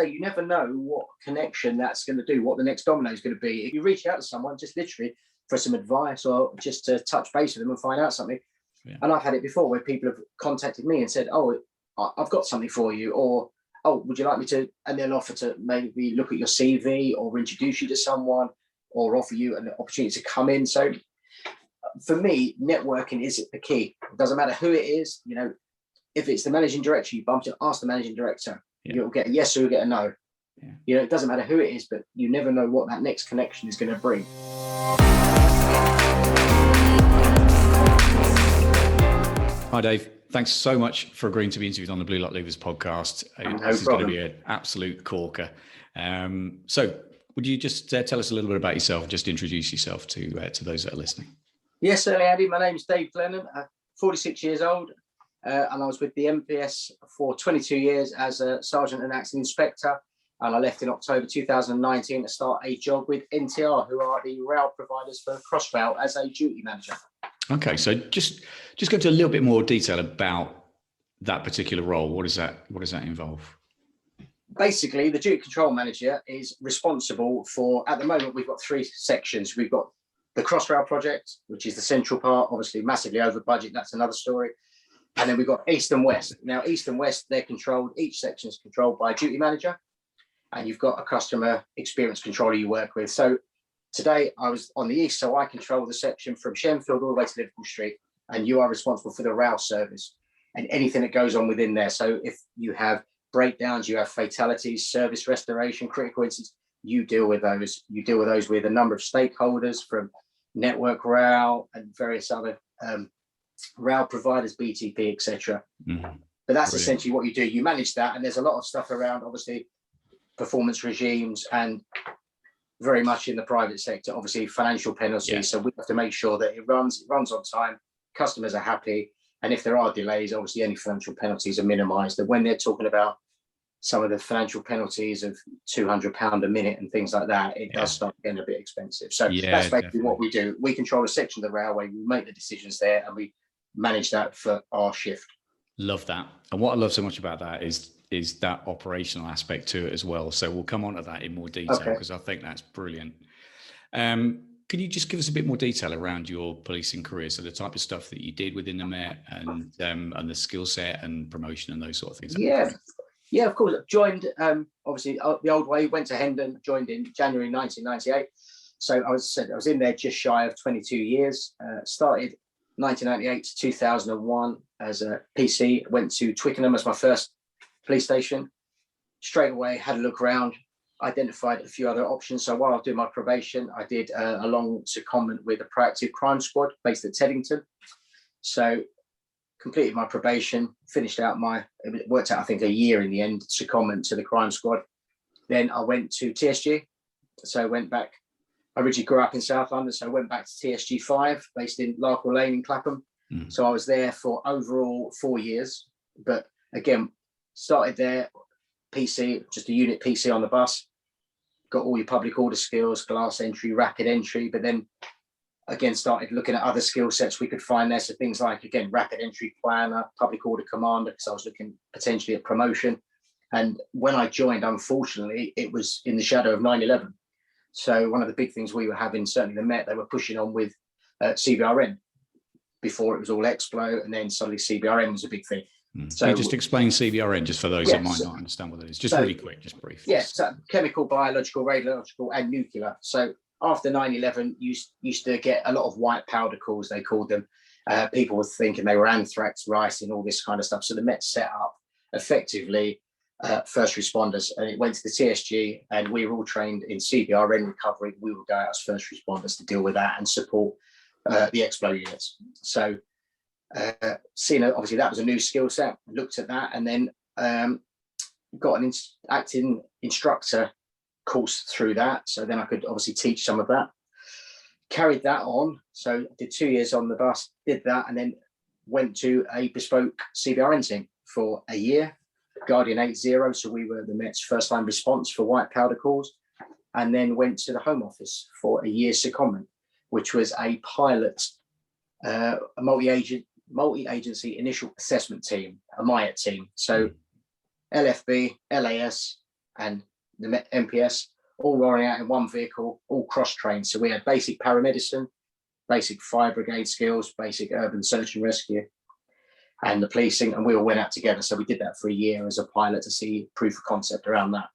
You never know what connection that's going to do, what the next domino is going to be. If you reach out to someone just literally for some advice or just to touch base with them and find out something. Yeah. And I've had it before where people have contacted me and said, oh, I've got something for you, or, oh, would you like me to? And they'll offer to maybe look at your CV or introduce you to someone or offer you an opportunity to come in. So for me, networking is the key. It doesn't matter who it is. You know, if it's the managing director, you bump to ask the managing director. Yeah. You'll get a yes or you'll get a no. Yeah. You know, it doesn't matter who it is, but you never know what that next connection is going to bring. Hi, Dave. Thanks so much for agreeing to be interviewed on the Blue Light Levers podcast. This is going to be an absolute corker. So would you just tell us a little bit about yourself, just introduce yourself to those that are listening? Yes, certainly, Andy. My name is Dave Glennon, 46 years old, and I was with the MPS for 22 years as a Sergeant and Accident Inspector, and I left in October 2019 to start a job with NTR, who are the rail providers for Crossrail, as a duty manager. Okay, so just go into a little bit more detail about that particular role. What does that involve? Basically, the duty control manager is responsible for, at the moment, we've got three sections. We've got the Crossrail project, which is the central part, obviously massively over budget. That's another story. And then we've got East and West. Now, East and West, they're controlled. Each section is controlled by a duty manager, and you've got a customer experience controller you work with. So today I was on the East, so I control the section from Shenfield all the way to Liverpool Street, and you are responsible for the rail service and anything that goes on within there. So if you have breakdowns, you have fatalities, service restoration, critical incidents, you deal with those. You deal with those with a number of stakeholders from Network Rail and various other rail providers, BTP, etc. Mm-hmm. But that's essentially what you do. You manage that, and there's a lot of stuff around, obviously, performance regimes and very much in the private sector, obviously financial penalties. Yeah. So we have to make sure that it runs on time, customers are happy. And if there are delays, obviously any financial penalties are minimised. And when they're talking about some of the financial penalties of £200 a minute and things like that, it does start getting a bit expensive. So that's basically what we do. We control a section of the railway, we make the decisions there, and we manage that for our shift. Love that. And what I love so much about that is that operational aspect to it as well. So we'll come on to that in more detail, because I think that's brilliant. Can you just give us a bit more detail around your policing career? So the type of stuff that you did within the Met and the skill set and promotion and those sort of things. Yeah, of course. Joined, obviously, the old way, went to Hendon, joined in January 1998. So I was in there just shy of 22 years. Started 1998 to 2001 as a PC. Went to Twickenham as my first police station. Straight away, had a look around, identified a few other options. So while I was doing my probation, I did a long secondment with a proactive crime squad based at Teddington. So completed my probation, finished out it worked out, I think, a year in the end, secondment to the crime squad. Then I went to TSG. So I went back. I originally grew up in South London, so I went back to TSG 5, based in Larkhill Lane in Clapham. Mm. So I was there for overall 4 years. But again, started there, PC, just a unit PC on the bus, got all your public order skills, glass entry, rapid entry, but then again started looking at other skill sets we could find there. So things like, again, rapid entry planner, public order commander, because I was looking potentially at promotion. And when I joined, unfortunately, it was in the shadow of 9/11. So one of the big things we were having, certainly the Met, they were pushing on with CBRN. Before it was all Explo, and then suddenly CBRN was a big thing. So can you just explain CBRN just for those that might not understand what it is? Just really quick, just brief. Yes, so chemical, biological, radiological, and nuclear. So after 9/11, you used to get a lot of white powder calls, they called them. People were thinking they were anthrax, rice, and all this kind of stuff. So the Met set up effectively first responders, and it went to the TSG, and we were all trained in CBRN recovery. We would go out as first responders to deal with that and support the Explo units. So seeing obviously that was a new skill set, looked at that, and then got an acting instructor course through that. So then I could obviously teach some of that. Carried that on. So I did 2 years on the bus, did that, and then went to a bespoke CBRN team for a year, Guardian 80. So we were the Met's first line response for white powder calls, and then went to the Home Office for a year's secondment, which was a pilot, a multi-agency initial assessment team, a MIAT team. So LFB, LAS, and the MPS, all rolling out in one vehicle, all cross-trained. So we had basic paramedicine, basic fire brigade skills, basic urban search and rescue, and the policing, and we all went out together. So we did that for a year as a pilot to see proof of concept around that.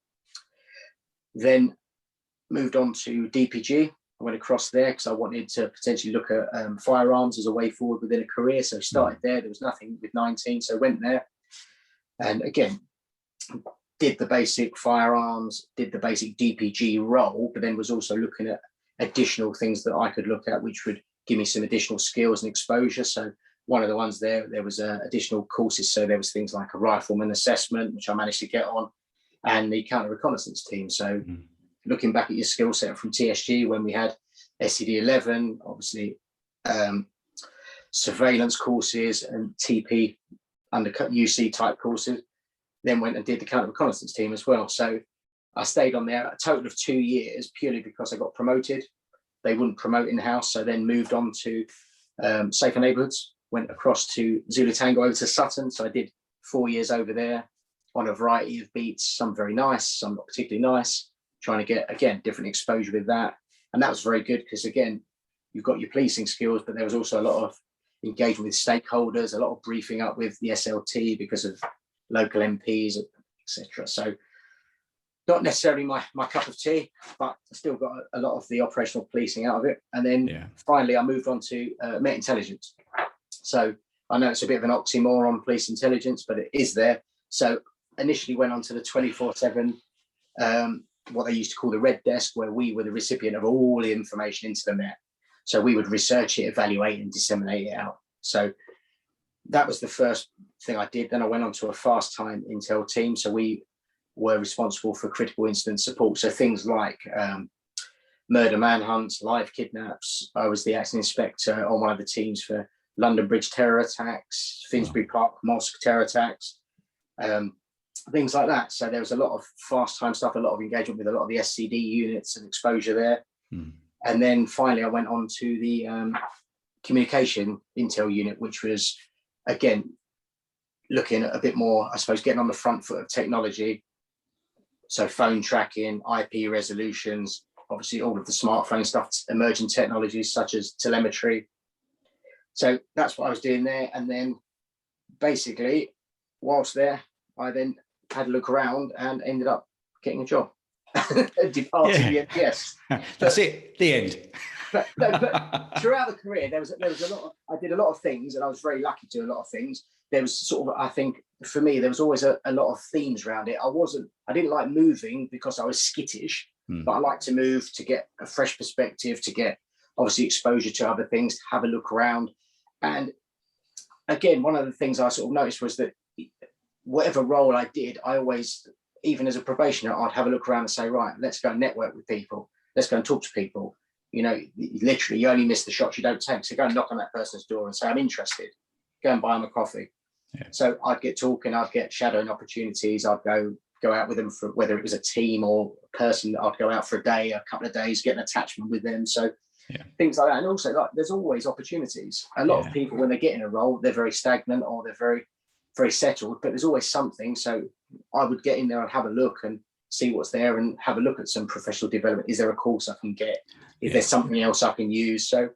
Then moved on to DPG. I went across there because I wanted to potentially look at firearms as a way forward within a career. So started there. There was nothing with 19, so went there. And again, did the basic firearms, did the basic DPG role, but then was also looking at additional things that I could look at, which would give me some additional skills and exposure. So one of the ones there was additional courses. So there was things like a rifleman assessment, which I managed to get on, and the counter reconnaissance team. So looking back at your skill set from TSG when we had SCD-11, obviously surveillance courses and TP undercut UC type courses, then went and did the counter reconnaissance team as well. So I stayed on there a total of 2 years purely because I got promoted. They wouldn't promote in-house, so then moved on to Safer Neighbourhoods, went across to Zulu Tango over to Sutton. So I did 4 years over there on a variety of beats, some very nice, some not particularly nice, trying to get, again, different exposure with that. And that was very good because, again, you've got your policing skills, but there was also a lot of engagement with stakeholders, a lot of briefing up with the SLT because of local MPs, etc. So not necessarily my cup of tea, but I still got a lot of the operational policing out of it. And then finally, I moved on to Met Intelligence. So I know it's a bit of an oxymoron, police intelligence, but it is there. So initially went on to the 24/7, what they used to call the red desk, where we were the recipient of all the information into the Met. So we would research it, evaluate, and disseminate it out. So that was the first thing I did. Then I went on to a fast time intel team. So we were responsible for critical incident support. So things like murder manhunts, live kidnaps. I was the acting inspector on one of the teams for London Bridge terror attacks, Finsbury Park mosque terror attacks, things like that. So there was a lot of fast time stuff, a lot of engagement with a lot of the SCD units and exposure there. And then finally, I went on to the communication intel unit, which was, again, looking at a bit more, I suppose, getting on the front foot of technology. So phone tracking, IP resolutions, obviously all of the smartphone stuff, emerging technologies such as telemetry. So that's what I was doing there. And then basically, whilst there, I then had a look around and ended up getting a job. Departing the NPS. That's it, the end. but throughout the career, there was a lot of, I did a lot of things, and I was very lucky to do a lot of things. There was sort of, I think, for me, there was always a lot of themes around it. I didn't like moving because I was skittish, but I like to move to get a fresh perspective, to get obviously exposure to other things, have a look around. And again, one of the things I sort of noticed was that whatever role I did, I always, even as a probationer, I'd have a look around and say, right, let's go and network with people. Let's go and talk to people. You know, literally, you only miss the shots you don't take. So go and knock on that person's door and say, I'm interested. Go and buy them a coffee. Yeah. So I'd get talking, I'd get shadowing opportunities. I'd go out with them, for whether it was a team or a person. I'd go out for a day, a couple of days, get an attachment with them. So things like that. And also, like, there's always opportunities. A lot of people, when they get in a role, they're very stagnant or they're very, very settled, but there's always something. So I would get in there and have a look and see what's there and have a look at some professional development. Is there a course I can get? Is there something else I can use? So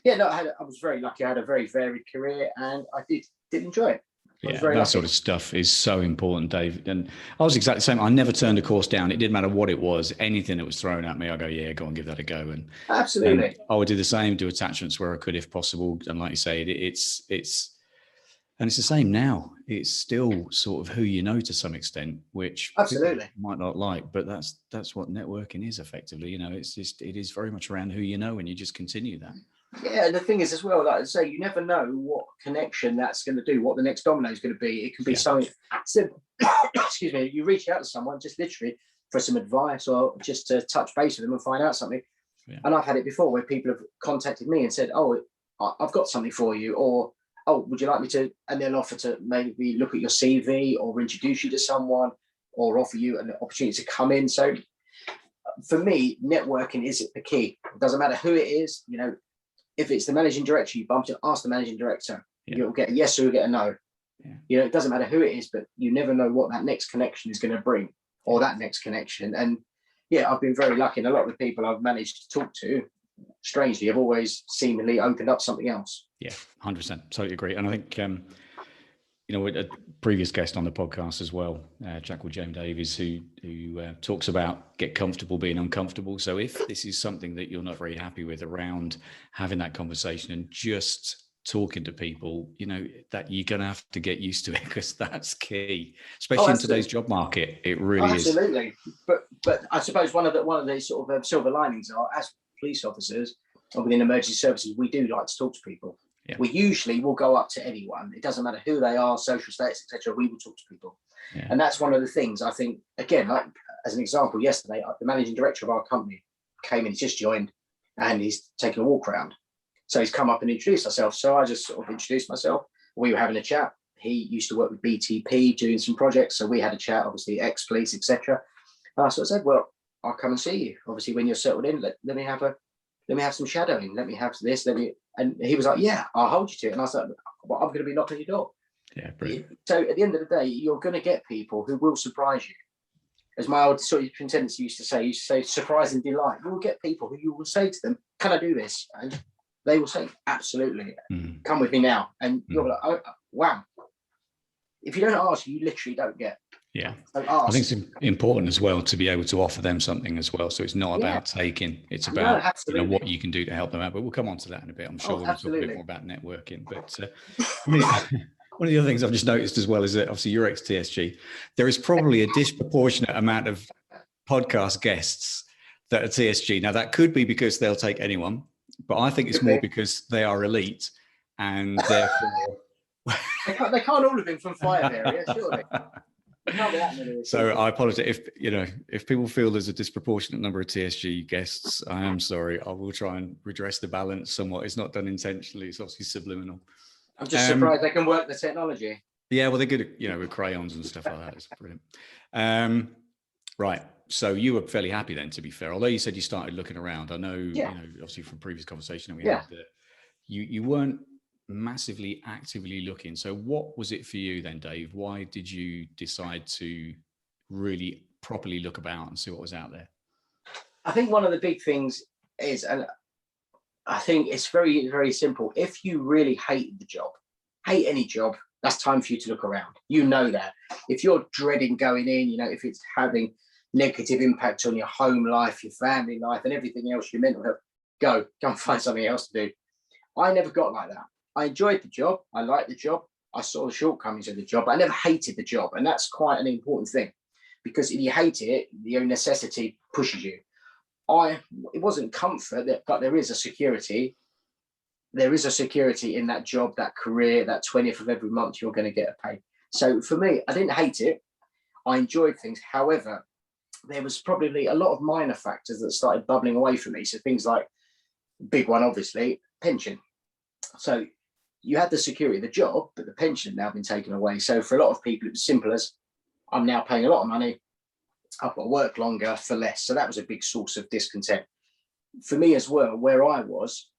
I was very lucky. I had a very varied career, and I did enjoy it. That sort of stuff is so important, Dave. And I was exactly the same. I never turned a course down. It didn't matter what it was. Anything that was thrown at me, I go, go on, give that a go. And absolutely, and I would do the same. Do attachments where I could, if possible. And like you say, it's the same now. It's still sort of who you know to some extent, which absolutely might not like, but that's what networking is effectively. You know, it is very much around who you know, and you just continue that. Yeah, and the thing is as well, like I say, you never know what connection that's going to do, what the next domino is going to be. It can be something simple. Excuse me. You reach out to someone just literally for some advice or just to touch base with them and find out something. Yeah. And I've had it before where people have contacted me and said, "Oh, I've got something for you," or "Oh, would you like me to?" And they'll offer to maybe look at your CV or introduce you to someone or offer you an opportunity to come in. So for me, networking is the key. It doesn't matter who it is, you know. If it's the managing director, you bump to ask the managing director. You'll get a yes or you'll get a no. You know, it doesn't matter who it is, but you never know what that next connection is going to bring. or that next connection. And yeah, I've been very lucky, and a lot of the people I've managed to talk to, strangely, have always seemingly opened up something else. Yeah, 100%, totally agree. And I think a previous guest on the podcast as well, a chap called James Davies, who talks about get comfortable being uncomfortable. So if this is something that you're not very happy with around having that conversation and just talking to people, that you're going to have to get used to it, because that's key, especially in today's job market. It really is. Absolutely. But I suppose one of the sort of silver linings are, as police officers or within emergency services, we do like to talk to people. Yeah. We usually will go up to anyone. It doesn't matter who they are, social status, etc. We will talk to people. Yeah. And that's one of the things I think, again, like as an example, yesterday, the managing director of our company came in, he's just joined, and he's taken a walk around. So he's come up and introduced himself. So I just sort of introduced myself. We were having a chat. He used to work with BTP doing some projects. So we had a chat, obviously ex-police, etc. And I sort of said, well, I'll come and see you. Obviously, when you're settled in, let me have some shadowing. Let me have this. And he was like, yeah, I'll hold you to it. And I was like, well, I'm going to be knocking your door. Yeah, brilliant. So at the end of the day, you're going to get people who will surprise you. As my old sort of tendency used to say, surprise and delight. You will get people who you will say to them, can I do this? And they will say, absolutely. Come with me now. And you're like, oh, wow. If you don't ask, you literally don't get. Yeah, I think it's important as well to be able to offer them something as well. So it's not about taking, it's about what you can do to help them out. But we'll come on to that in a bit. I'm sure we'll talk a bit more about networking. But one of the other things I've just noticed as well is that obviously you're ex-TSG. There is probably a disproportionate amount of podcast guests that are TSG. Now that could be because they'll take anyone, but I think it's more because they are elite and therefore they can't all have been from Five area, surely. So I apologize if people feel there's a disproportionate number of TSG guests. I am sorry. I will try and redress the balance somewhat. It's not done intentionally. It's obviously subliminal. I'm just surprised they can work the technology. Yeah, well, they're good at, with crayons and stuff like that. It's brilliant. Right. So you were fairly happy then, to be fair. Although you said you started looking around. I know, obviously from previous conversation we had that you weren't massively actively looking. So what was it for you then, Dave? Why did you decide to really properly look about and see what was out there? I think one of the big things is, and I think it's very, very simple. If you really hate the job, hate any job, that's time for you to look around. You know that. If you're dreading going in, if it's having negative impact on your home life, your family life, and everything else, your mental health, go and find something else to do. I never got like that. I enjoyed the job. I liked the job. I saw the shortcomings of the job. I never hated the job. And that's quite an important thing, because if you hate it, your necessity pushes you. It wasn't comfort, but there is a security. There is a security in that job, that career, that 20th of every month you're going to get a pay. So for me, I didn't hate it. I enjoyed things. However, there was probably a lot of minor factors that started bubbling away from me. So things like, big one, obviously, pension. So you had the security of the job, but the pension had now been taken away. So for a lot of people, it was simple as, I'm now paying a lot of money. I've got to work longer for less. So that was a big source of discontent. For me as well, where I was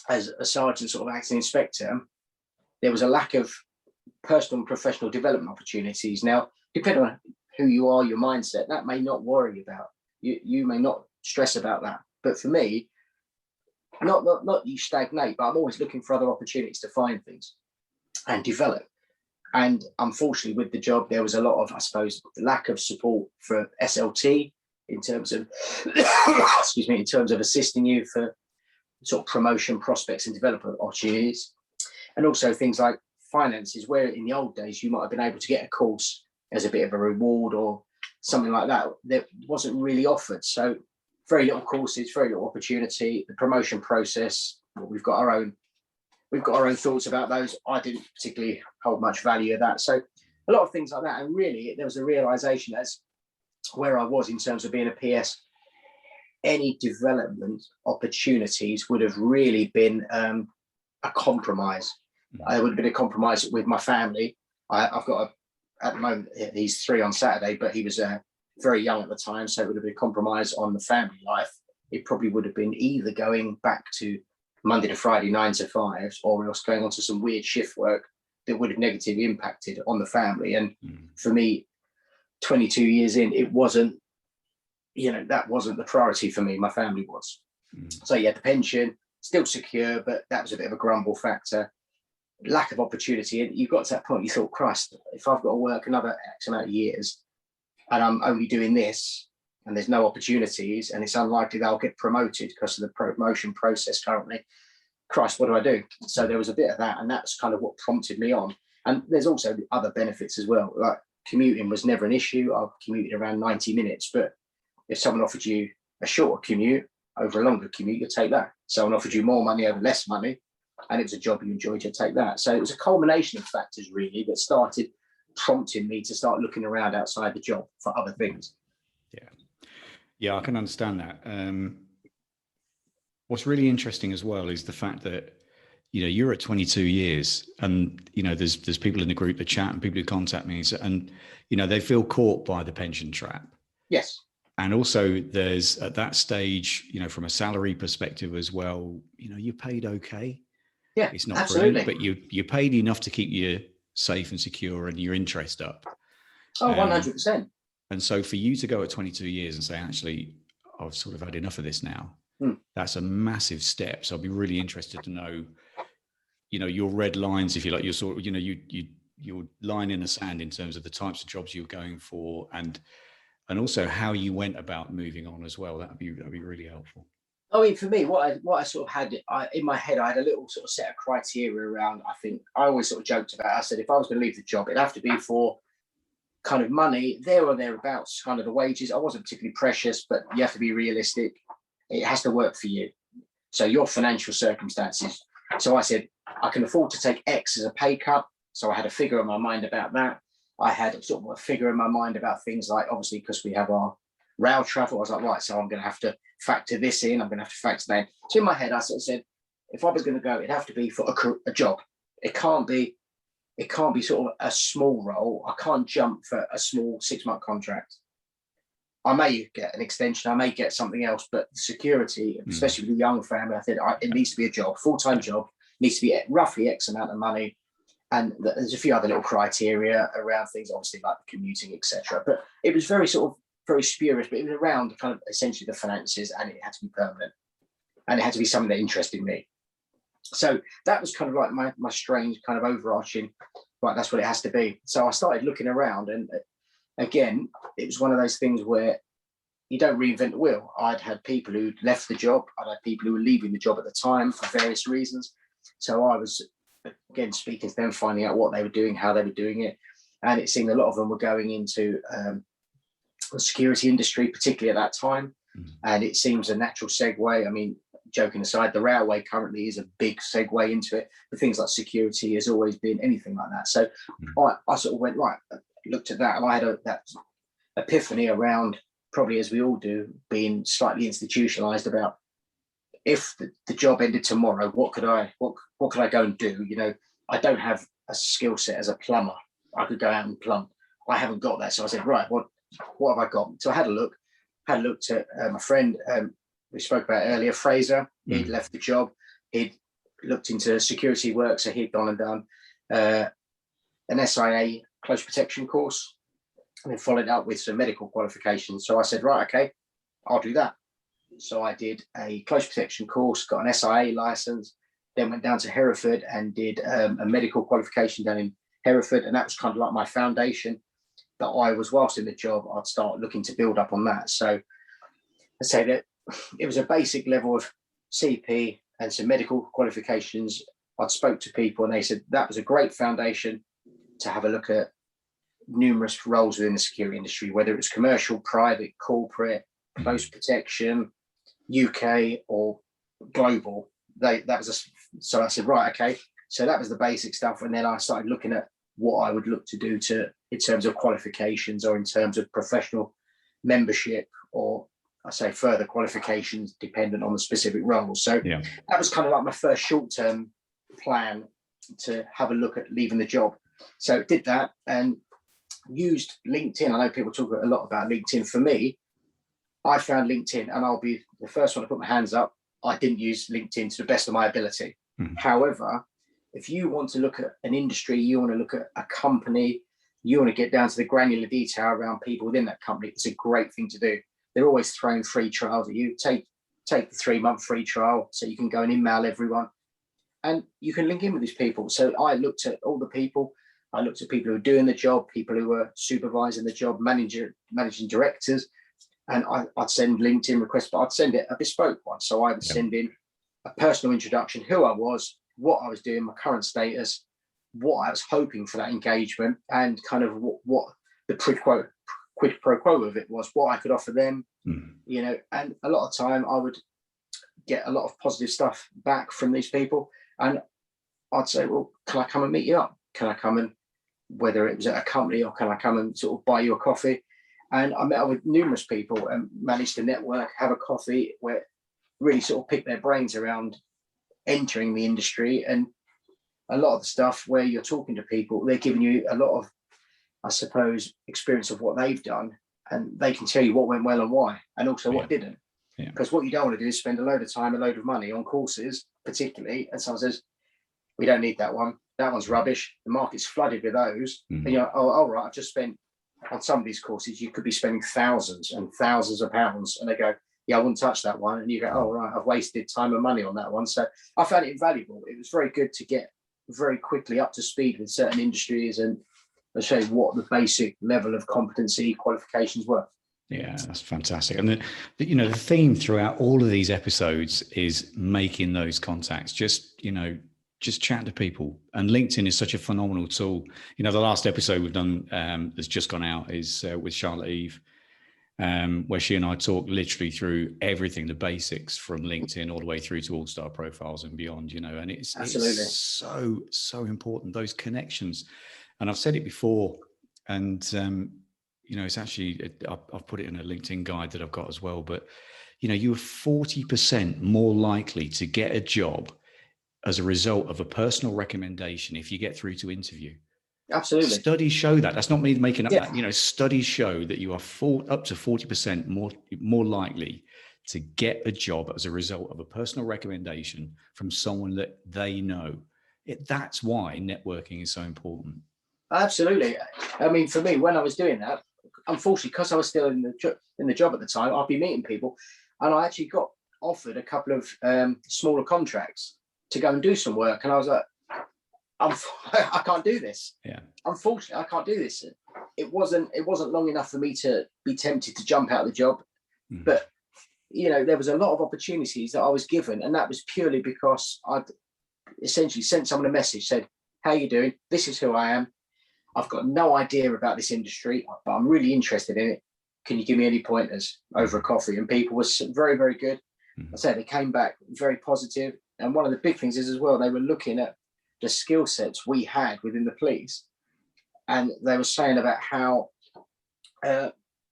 as a sergeant, sort of acting inspector, there was a lack of personal and professional development opportunities. Now, depending on who you are, your mindset, that may not worry about. You may not stress about that. But for me, not you stagnate, but I'm always looking for other opportunities to find things and develop. And unfortunately, with the job, there was a lot of, I suppose, lack of support for SLT in terms of, excuse me, in terms of assisting you for sort of promotion prospects and development opportunities. And also things like finances, where in the old days, you might have been able to get a course as a bit of a reward or something like that. That wasn't really offered. So very little courses, very little opportunity. The promotion process, well, we've got our own thoughts about those. I didn't particularly hold much value of that. So a lot of things like that. And really, there was a realization as where I was in terms of being a PS, any development opportunities would have really been a compromise. I would have been a compromise with my family. I've got at the moment, he's 3 on Saturday, but he was very young at the time. So it would have been a compromise on the family life. It probably would have been either going back to Monday to Friday, 9 to 5, or else going on to some weird shift work that would have negatively impacted on the family. And for me, 22 years in, it wasn't, that wasn't the priority for me. My family was. So yeah, the pension still secure, but that was a bit of a grumble factor. Lack of opportunity. And you got to that point, you thought, Christ, if I've got to work another X amount of years and I'm only doing this and there's no opportunities and it's unlikely that I'll get promoted because of the promotion process currently, Christ, what do I do? So there was a bit of that, and that's kind of what prompted me on. And there's also the other benefits as well. Like commuting was never an issue. I've commuted around 90 minutes, but if someone offered you a shorter commute over a longer commute, you'd take that. Someone offered you more money over less money, and it was a job you enjoyed, you'd take that. So it was a culmination of factors really that started prompting me to start looking around outside the job for other things. Yeah, I can understand that. What's really interesting as well is the fact that, you're at 22 years and, there's people in the group that chat and people who contact me and, they feel caught by the pension trap. Yes. And also there's at that stage, from a salary perspective as well, you're paid okay. Yeah, it's not absolutely. brilliant, but you're paid enough to keep you safe and secure and your interest up. Oh, 100%. And so for you to go at 22 years and say, actually, I've sort of had enough of this now, that's a massive step. So I'd be really interested to know, your red lines, if you like, your sort of, your line in the sand in terms of the types of jobs you're going for and also how you went about moving on as well. That'd be really helpful. I mean, for me, what I sort of had in my head, I had a little sort of set of criteria around. I think I always sort of joked about. I said if I was going to leave the job, it'd have to be for kind of money there or thereabouts, kind of the wages. I wasn't particularly precious, but you have to be realistic. It has to work for you. So your financial circumstances. So I said I can afford to take X as a pay cut. So I had a figure in my mind about that. I had sort of a figure in my mind about things like, obviously, because we have our rail travel, I was like, right, so I'm going to have to factor this in. I'm going to have to factor that in. So in my head, I sort of said, if I was going to go, it'd have to be for a job. It can't be sort of a small role. I can't jump for a small 6-month contract. I may get an extension. I may get something else, but security, especially with a young family, I think it needs to be a job, full-time job, needs to be roughly X amount of money. And there's a few other little criteria around things, obviously like commuting, etc. But it was very spurious, but it was around kind of essentially the finances, and it had to be permanent, and it had to be something that interested me. So that was kind of like my strange kind of overarching, right, that's what it has to be. So I started looking around, and again, it was one of those things where you don't reinvent the wheel. I'd had people who'd left the job. I'd had people who were leaving the job at the time for various reasons. So I was, again, speaking to them, finding out what they were doing, how they were doing it. And it seemed a lot of them were going into the security industry, particularly at that time. And it seems a natural segue. I mean, joking aside, the railway currently is a big segue into it. But things like security has always been anything like that. So I sort of went, right, looked at that, and I had that epiphany around, probably as we all do, being slightly institutionalized about, if the job ended tomorrow, what could I go and do? I don't have a skill set as a plumber. I could go out and plumb. I haven't got that. So I said, right, what have I got? So I had a look at my friend we spoke about earlier, Fraser. He'd left the job. He'd looked into security work. So he'd gone and done an SIA close protection course, and then followed up with some medical qualifications. So I said, right, okay, I'll do that. So I did a close protection course, got an SIA license, then went down to Hereford and did a medical qualification down in Hereford. And that was kind of like my foundation that I was, whilst in the job, I'd start looking to build up on that. So I'd say that it was a basic level of CP and some medical qualifications. I'd spoke to people and they said that was a great foundation to have a look at numerous roles within the security industry, whether it's commercial, private, corporate, close protection, UK or global. So I said, right, okay. So that was the basic stuff. And then I started looking at what I would look to do in terms of qualifications or in terms of professional membership, or I say further qualifications dependent on the specific roles. So that was kind of like my first short-term plan to have a look at leaving the job. So did that and used LinkedIn. I know people talk a lot about LinkedIn. For me, I found LinkedIn, and I'll be the first one to put my hands up, I didn't use LinkedIn to the best of my ability. However, if you want to look at an industry, you want to look at a company, you want to get down to the granular detail around people within that company, it's a great thing to do. They're always throwing free trials at you. Take the 3-month free trial so you can go and email everyone and you can link in with these people. So I looked at all the people. I looked at people who were doing the job, people who were supervising the job, managing directors, and I'd send LinkedIn requests, but I'd send it a bespoke one. So I would send in a personal introduction, who I was, what I was doing, my current status, what I was hoping for that engagement, and kind of what the quid pro quo of it was, what I could offer them, you know. And a lot of time I would get a lot of positive stuff back from these people, and I'd say, well, can I come and meet you up? Can I come and, whether it was at a company, or can I come and sort of buy you a coffee? And I met up with numerous people and managed to network, have a coffee, where really sort of pick their brains around entering the industry. And a lot of the stuff where you're talking to people, they're giving you a lot of, I suppose, experience of what they've done, and they can tell you what went well and why, and also what didn't. Because what you don't want to do is spend a load of time, a load of money on courses, particularly, and someone says, we don't need that one. That one's rubbish. The market's flooded with those. And you're, oh, right, I've just spent on some of these courses, you could be spending thousands and thousands of pounds. And they go, yeah, I wouldn't touch that one. And you go, oh, right, I've wasted time and money on that one. So I found it invaluable. It was very good to get very quickly up to speed with certain industries and show what the basic level of competency qualifications were. Yeah, that's fantastic. And the theme throughout all of these episodes is making those contacts, just chat to people. And LinkedIn is such a phenomenal tool. The last episode we've done that's just gone out is with Charlotte Eve, where she and I talk literally through everything, the basics from LinkedIn all the way through to all-star profiles and beyond, and it's so important, those connections. And I've said it before, and it's actually, I've put it in a LinkedIn guide that I've got as well, but you're 40% more likely to get a job as a result of a personal recommendation if you get through to interview. Absolutely. Studies show that. That's not me making up that. Studies show that you are up to 40% more likely to get a job as a result of a personal recommendation from someone that they know. That's why networking is so important. Absolutely. I mean, for me, when I was doing that, unfortunately, because I was still in the job at the time, I'd be meeting people, and I actually got offered a couple of smaller contracts to go and do some work, and I was like, I can't do this. Yeah. Unfortunately, I can't do this. It wasn't long enough for me to be tempted to jump out of the job, but there was a lot of opportunities that I was given, and that was purely because I'd essentially sent someone a message, said, "How you doing? This is who I am. I've got no idea about this industry, but I'm really interested in it. Can you give me any pointers?" over a coffee? And people were very, very good. I said they came back very positive. And one of the big things is as well, they were looking at the skill sets we had within the police. And they were saying about how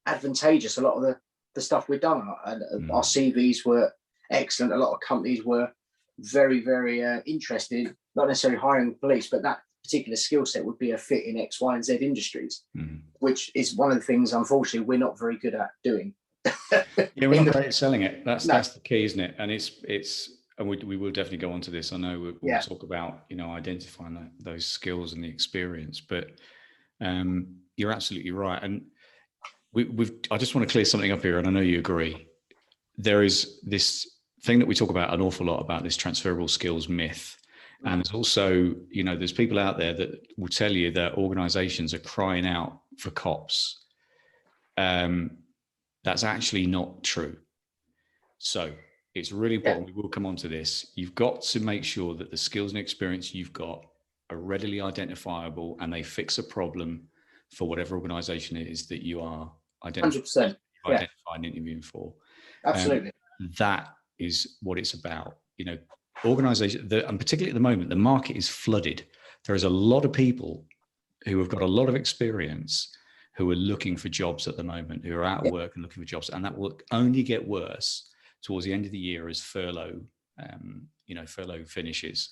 advantageous a lot of the stuff we'd done. And our CVs were excellent. A lot of companies were very, very interested, not necessarily hiring police, but that particular skill set would be a fit in X, Y, and Z industries, which is one of the things, unfortunately, we're not very good at doing. Yeah, we're not great at selling it. That's the key, isn't it? And and we will definitely go on to this. I know we'll talk about, identifying those skills and the experience, but you're absolutely right. And I just want to clear something up here, and I know you agree. There is this thing that we talk about an awful lot about, this transferable skills myth. And there's also, there's people out there that will tell you that organizations are crying out for cops. That's actually not true. So it's really important. We will come on to this. You've got to make sure that the skills and experience you've got are readily identifiable and they fix a problem for whatever organization it is that you are identifying and interviewing for. Absolutely. That is what it's about. Organization, and particularly at the moment, the market is flooded. There is a lot of people who have got a lot of experience who are looking for jobs at the moment, who are out of work and looking for jobs, and that will only get worse towards the end of the year as furlough finishes.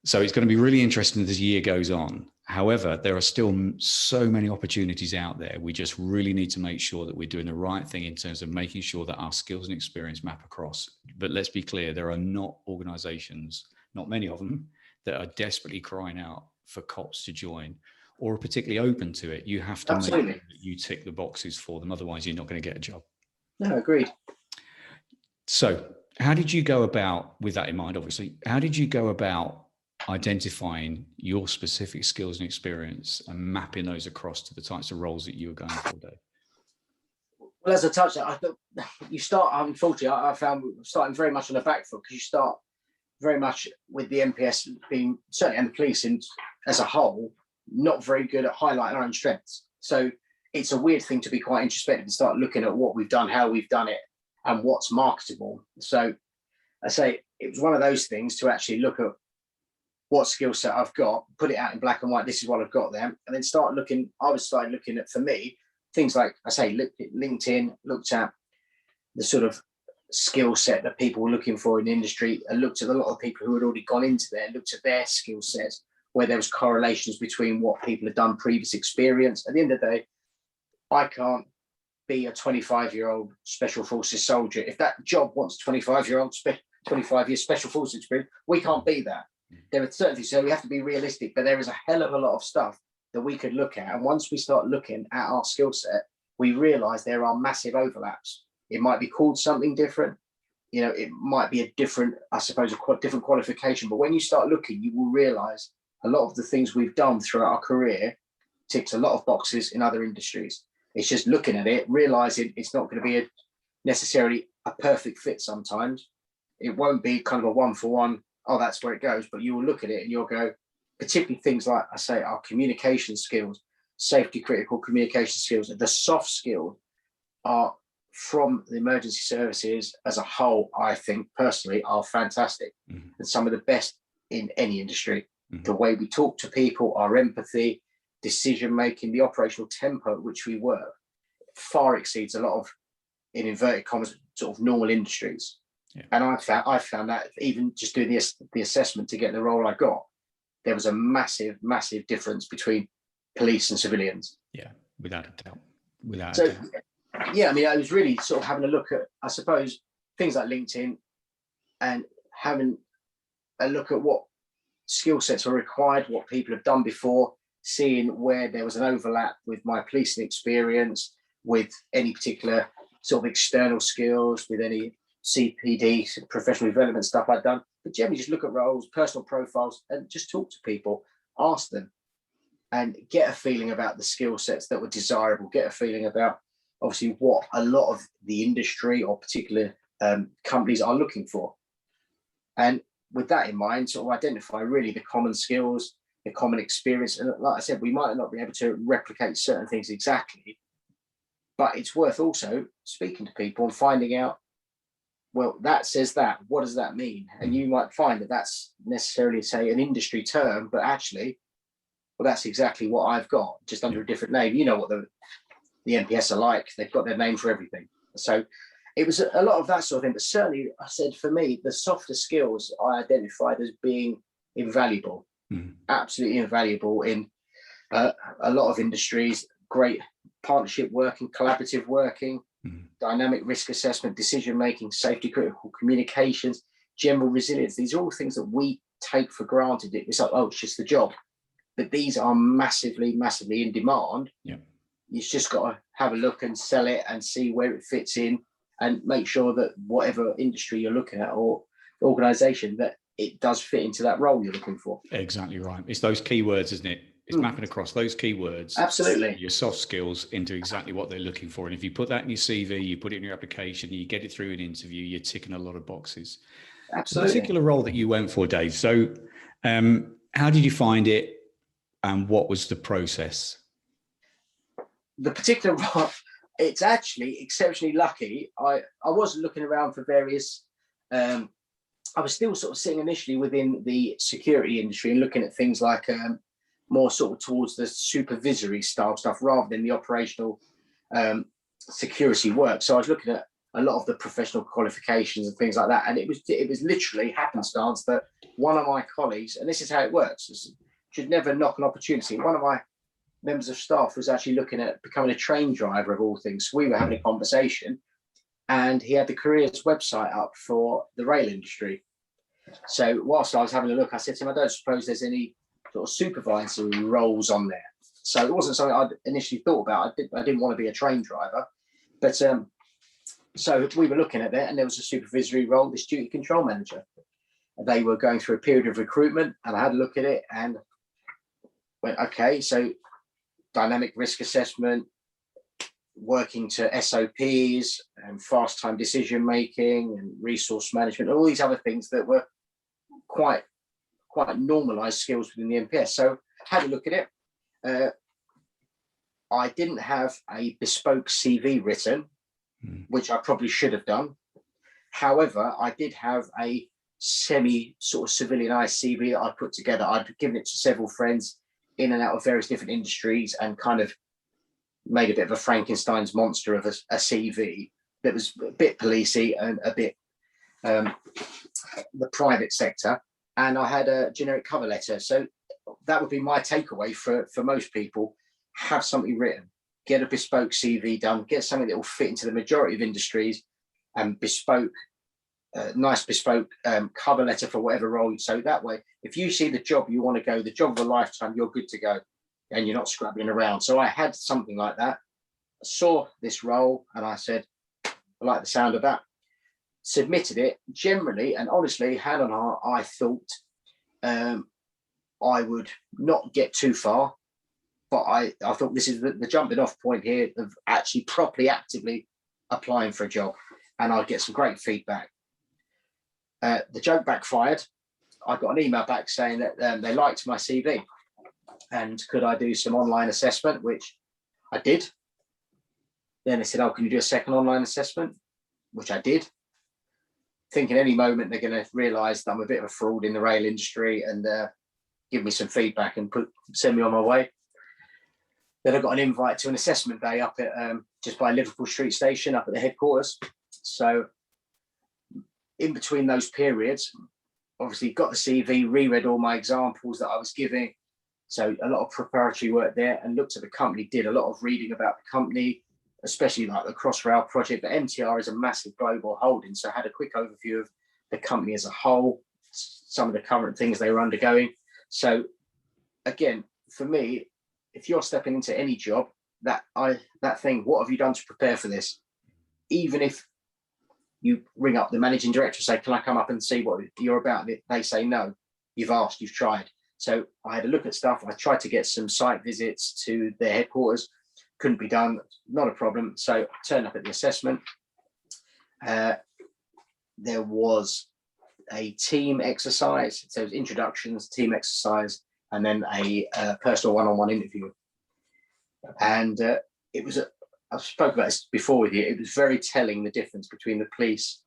So it's going to be really interesting as the year goes on. However, there are still so many opportunities out there. We just really need to make sure that we're doing the right thing in terms of making sure that our skills and experience map across. But let's be clear, there are not organizations, not many of them, that are desperately crying out for cops to join. or are particularly open to it, you have to make sure that you tick the boxes for them. Otherwise, you're not going to get a job. No, agreed. So how did you go about, with that in mind, obviously, how did you go about identifying your specific skills and experience and mapping those across to the types of roles that you were going for, Dave? Well, as I touched on, I thought you start, unfortunately, I found starting very much on the back foot, because you start very much with the MPS being, certainly, and the police as a whole, not very good at highlighting our own strengths. So it's a weird thing to be quite introspective and start looking at what we've done, how we've done it, and what's marketable. So I say it was one of those things to actually look at what skill set I've got, put it out in black and white, this is what I've got there, and then start looking, I was starting looking at, for me, things like, I say, LinkedIn, looked at the sort of skill set that people were looking for in the industry, and looked at a lot of people who had already gone into there, looked at their skill sets, where there was correlations between what people had done, previous experience. At the end of the day, I can't be a 25-year-old special forces soldier. If that job wants 25-year-old 25 years special forces experience, we can't be that. There are certain things, so we have to be realistic, but there is a hell of a lot of stuff that we could look at. And once we start looking at our skill set, we realize there are massive overlaps. It might be called something different. You know, it might be a different, I suppose, a different qualification. But when you start looking, you will realize a lot of the things we've done throughout our career ticks a lot of boxes in other industries. It's just looking at it, realizing it's not going to be necessarily a perfect fit sometimes. It won't be kind of a one-for-one, oh, that's where it goes. But you will look at it and you'll go, particularly things like, I say, our communication skills, safety critical communication skills, the soft skills are, from the emergency services as a whole, I think personally, are fantastic. Mm-hmm. And some of the best in any industry. Mm-hmm. The way we talk to people, our empathy, decision making, the operational tempo at which we work far exceeds a lot of, in inverted commas, sort of normal industries. Yeah. And I found that even just doing the assessment to get the role I got, there was a massive difference between police and civilians. Yeah, without a doubt. Without a doubt. Yeah, I mean, I was really sort of having a look at, I suppose, things like LinkedIn, and having a look at what skill sets are required, what people have done before, seeing where there was an overlap with my policing experience, with any particular sort of external skills, with any CPD, professional development stuff I'd done. But generally just look at roles, personal profiles, and just talk to people, ask them, and get a feeling about the skill sets that were desirable, get a feeling about obviously what a lot of the industry or particular companies are looking for. And with that in mind, sort of identify really the common skills, the common experience. And like I said, we might not be able to replicate certain things exactly, but it's worth also speaking to people and finding out, well, that says that, what does that mean? And you might find that that's necessarily, say, an industry term, but actually, well, that's exactly what I've got, just under a different name. You know what the NPS are like. They've got their name for everything. So it was a lot of that sort of thing. But certainly, I said, for me, the softer skills I identified as being invaluable, absolutely invaluable in a lot of industries. Great partnership working, collaborative working, dynamic risk assessment, decision making, safety critical communications, general resilience. These are all things that we take for granted. It's like, oh, it's just the job. But these are massively in demand. Yeah. You've just got to have a look and sell it and see where it fits in, and make sure that whatever industry you're looking at or organization, that it does fit into that role you're looking for. Exactly right. It's those keywords, isn't it? It's mapping across those keywords. Absolutely. Your soft skills into exactly what they're looking for. And if you put that in your CV, you put it in your application, you get it through an interview, you're ticking a lot of boxes. Absolutely. The particular role that you went for, Dave. So how did you find it, and what was the process? The particular role, it's actually exceptionally lucky. I wasn't looking around for various, I was still sort of sitting initially within the security industry and looking at things like more sort of towards the supervisory style stuff rather than the operational security work. So I was looking at a lot of the professional qualifications and things like that. And it was literally happenstance that one of my colleagues, and this is how it works, should never knock an opportunity. One of my members of staff was actually looking at becoming a train driver of all things. So we were having a conversation, and he had the careers website up for the rail industry. So whilst I was having a look, I said to him, I don't suppose there's any sort of supervisory roles on there. So it wasn't something I'd initially thought about. I didn't want to be a train driver, but so we were looking at that, and there was a supervisory role, this duty control manager. They were going through a period of recruitment, and I had a look at it and went, okay, so dynamic risk assessment, working to SOPs and fast time decision making and resource management, all these other things that were quite normalized skills within the MPS. So had a look at it. I didn't have a bespoke CV written, which I probably should have done. However, I did have a semi sort of civilianized CV that I put together. I'd given it to several friends in and out of various different industries and kind of made a bit of a Frankenstein's monster of a CV that was a bit policey and a bit the private sector. And I had a generic cover letter. So that would be my takeaway for most people. Have something written, get a bespoke CV done, get something that will fit into the majority of industries, and nice bespoke cover letter for whatever role. So that way, if you see the job you want to go, the job of a lifetime, you're good to go and you're not scrabbling around. So I had something like that. I saw this role and I said, I like the sound of that. Submitted it. Generally and honestly, hand on heart, I thought I would not get too far, but I thought this is the jumping off point here of actually properly actively applying for a job, and I'd get some great feedback. The joke backfired. I got an email back saying that they liked my CV and could I do some online assessment, which I did. Then they said, oh, can you do a second online assessment? Which I did. Thinking any moment they're going to realise that I'm a bit of a fraud in the rail industry and give me some feedback and send me on my way. Then I got an invite to an assessment day up at just by Liverpool Street Station up at the headquarters. So in between those periods, obviously got the CV, reread all my examples that I was giving. So a lot of preparatory work there, and looked at the company, did a lot of reading about the company, especially like the Crossrail project. But MTR is a massive global holding. So I had a quick overview of the company as a whole, some of the current things they were undergoing. So again, for me, if you're stepping into any job, that thing, what have you done to prepare for this? Even if you ring up the managing director and say, can I come up and see what you're about? They say no, you've asked, you've tried. So I had a look at stuff. I tried to get some site visits to their headquarters. Couldn't be done, not a problem. So I turned up at the assessment. There was a team exercise. So it was introductions, team exercise, and then a personal one-on-one interview. And it was, I've spoken about this before with you, it was very telling the difference between the police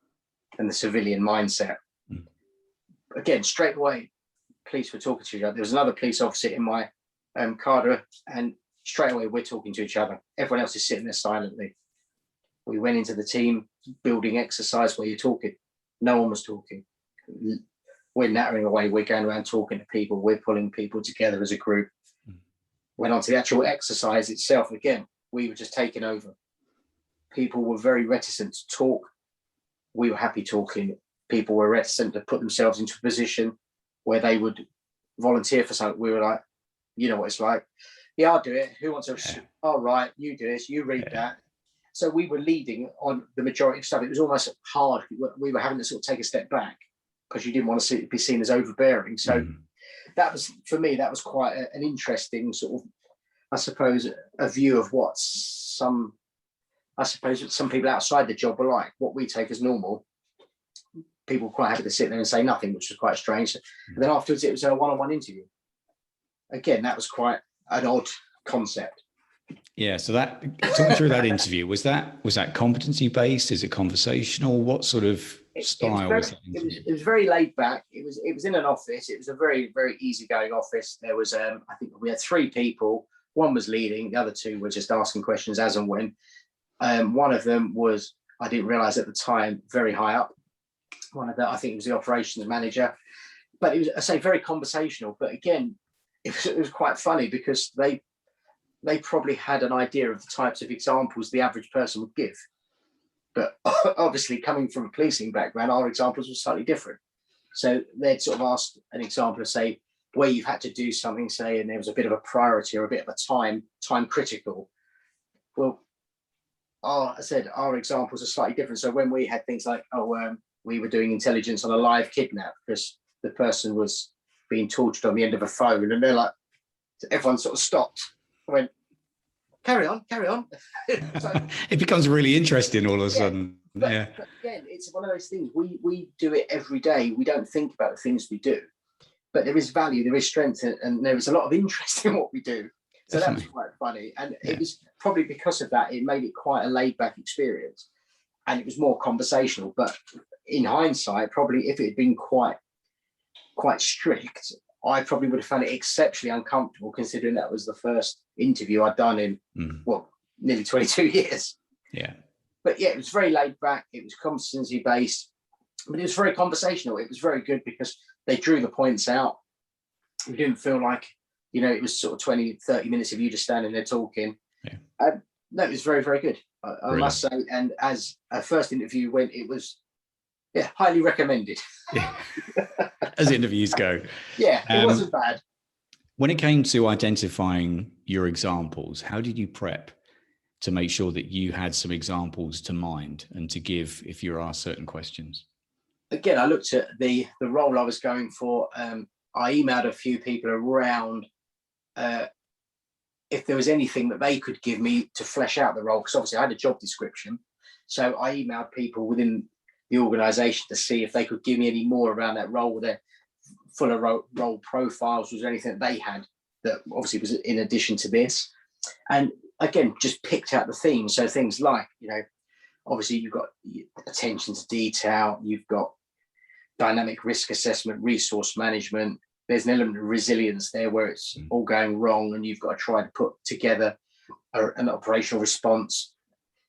and the civilian mindset. Again, straight away, police were talking to each other. There was another police officer in my cadre, and straight away we're talking to each other. Everyone else is sitting there silently. We went into the team building exercise where you're talking. No one was talking. We're nattering away. We're going around talking to people. We're pulling people together as a group. Went on to the actual exercise itself. Again, we were just taking over. People were very reticent to talk. We were happy talking. People were reticent to put themselves into a position where they would volunteer for something. We were like, you know what it's like. Yeah, I'll do it. Who wants to? All right, you do this, you read that. So we were leading on the majority of stuff. It was almost hard. We were having to sort of take a step back because you didn't want to be seen as overbearing. So that was, for me, that was quite an interesting sort of, I suppose, a view of what some people outside the job were like. What we take as normal, people were quite happy to sit there and say nothing, which was quite strange. And then afterwards, it was a one-on-one interview. Again, that was quite an odd concept. Yeah. So that, talk me through that interview. Was that competency based? Is it conversational? What sort of style was it? It was very laid back. It was in an office. It was a very, very easygoing office. There was I think we had 3 people. One was leading. The other 2 were just asking questions as and when. One of them was, I didn't realize at the time, very high up. One of them, I think it was the operations manager. But it was, I say, very conversational. But again, it was quite funny because they probably had an idea of the types of examples the average person would give. But obviously, coming from a policing background, our examples were slightly different. So they'd sort of asked an example of, say, where you've had to do something, say, and there was a bit of a priority or a bit of a time critical. Well, I said our examples are slightly different. So when we had things like, we were doing intelligence on a live kidnap because the person was being tortured on the end of a phone, and they're like, everyone sort of stopped, went, carry on. So, it becomes really interesting all of a sudden. But again, it's one of those things. We do it every day. We don't think about the things we do, but there is value, there is strength, and there is a lot of interest in what we do. So Definitely. That was quite funny. And it was probably because of that, it made it quite a laid back experience, and it was more conversational. But in hindsight, probably if it had been quite strict, I probably would have found it exceptionally uncomfortable, considering that was the first interview I'd done in, nearly 22 years. Yeah. But yeah, it was very laid back. It was competency based, but it was very conversational. It was very good because they drew the points out. We didn't feel like, it was sort of 20, 30 minutes of you just standing there talking. Yeah. No, it was very, very good. I must say. And as a first interview went, it was, highly recommended. Yeah. As interviews go. Yeah, it wasn't bad. When it came to identifying your examples, how did you prep to make sure that you had some examples to mind and to give if you're asked certain questions? Again, I looked at the role I was going for. I emailed a few people around if there was anything that they could give me to flesh out the role, because obviously I had a job description. So I emailed people within the organisation to see if they could give me any more around that role, their fuller role profiles, was there anything that they had that obviously was in addition to this. And again, just picked out the themes. So things like, obviously you've got attention to detail, you've got dynamic risk assessment, resource management. There's an element of resilience there where it's all going wrong and you've got to try to put together an operational response.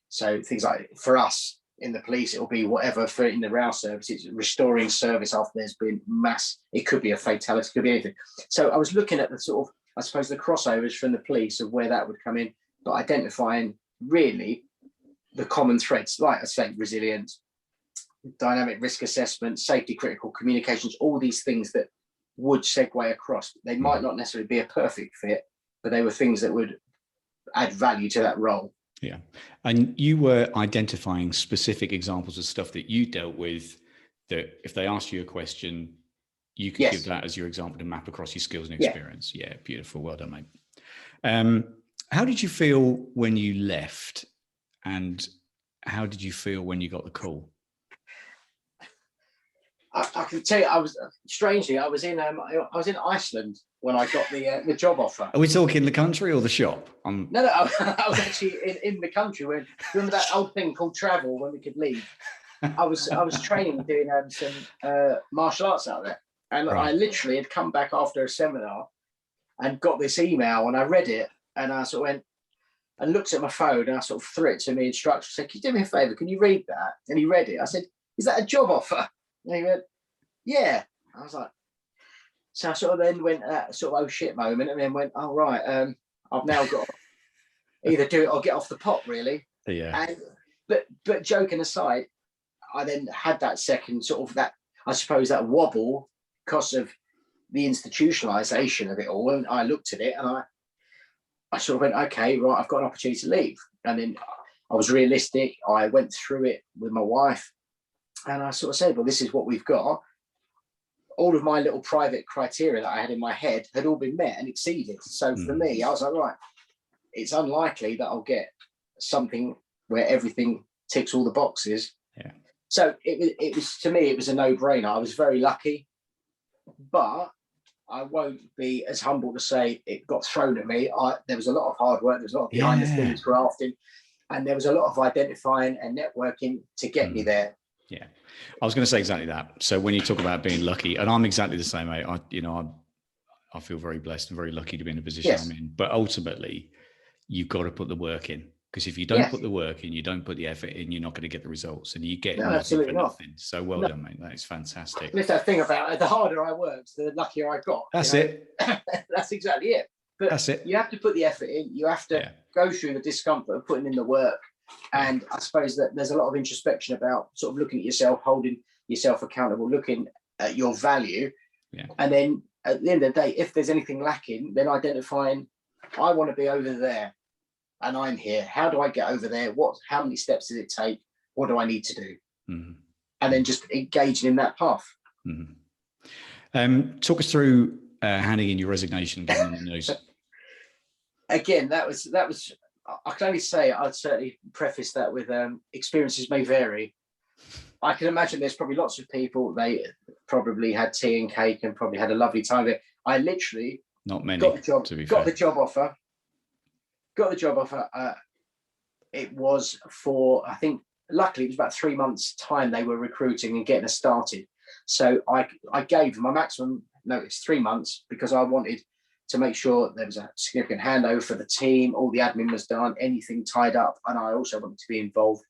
So things like, for us in the police, it'll be whatever. For in the rail service, it's restoring service after there's been it could be a fatality, it could be anything. So I was looking at the sort of, I suppose, the crossovers from the police of where that would come in, but identifying really the common threads, like I say, resilience, dynamic risk assessment, safety critical communications, all these things that would segue across. They might not necessarily be a perfect fit, but they were things that would add value to that role. Yeah. And you were identifying specific examples of stuff that you dealt with that if they asked you a question, you could give that as your example to map across your skills and experience. Yeah, beautiful. Well done, mate. How did you feel when you left, and how did you feel when you got the call? I can tell you, I was in Iceland when I got the job offer. Are we talking the country or the shop? No, I was actually in the country. Remember that old thing called travel when we could leave? I was training, doing some martial arts out there, and I literally had come back after a seminar and got this email, and I read it, and I sort of went and looked at my phone, and I sort of threw it to me instructor. Said, "Can you do me a favour? Can you read that?" And he read it. I said, "Is that a job offer?" And he went, "Yeah." I was like, so I sort of then went that sort of oh shit moment, and then went, "Oh right, I've now got to either do it or get off the pot, really." Yeah. And but joking aside, I then had that second sort of that, I suppose, that wobble because of the institutionalization of it all, and I looked at it and I sort of went, okay, right, I've got an opportunity to leave. And then I was realistic. I went through it with my wife. And I sort of said, well, this is what we've got. All of my little private criteria that I had in my head had all been met and exceeded. So for me, I was like, right, it's unlikely that I'll get something where everything ticks all the boxes. Yeah. So it was to me, it was a no-brainer. I was very lucky, but I won't be as humble to say it got thrown at me. There was a lot of hard work. There was a lot of behind the scenes grafting, and there was a lot of identifying and networking to get me there. Yeah, I was going to say exactly that. So when you talk about being lucky, and I'm exactly the same, mate. I feel very blessed and very lucky to be in the position I'm in. But ultimately, you've got to put the work in, because if you don't put the work in, you don't put the effort in, you're not going to get the results, and you get nothing for nothing. So well done, mate. That is fantastic. There's that thing about it, the harder I worked, the luckier I got. That's it. That's exactly it. But that's it. You have to put the effort in. You have to go through the discomfort of putting in the work. And I suppose that there's a lot of introspection about sort of looking at yourself, holding yourself accountable, looking at your value, and then at the end of the day, if there's anything lacking, then identifying, I want to be over there and I'm here. How do I get over there? How many steps does it take? What do I need to do? Mm-hmm. And then just engaging in that path. Mm-hmm. Talk us through handing in your resignation and giving them the news. Again, that was, I can only say, I'd certainly preface that with experiences may vary. I can imagine there's probably lots of people, they probably had tea and cake and probably had a lovely time there. I literally not many got the job, to be got fair. the job offer. It was for, I think, luckily it was about 3 months time they were recruiting and getting us started. So I gave my maximum notice 3 months because I wanted to make sure there was a significant handover for the team, all the admin was done, anything tied up. And I also wanted to be involved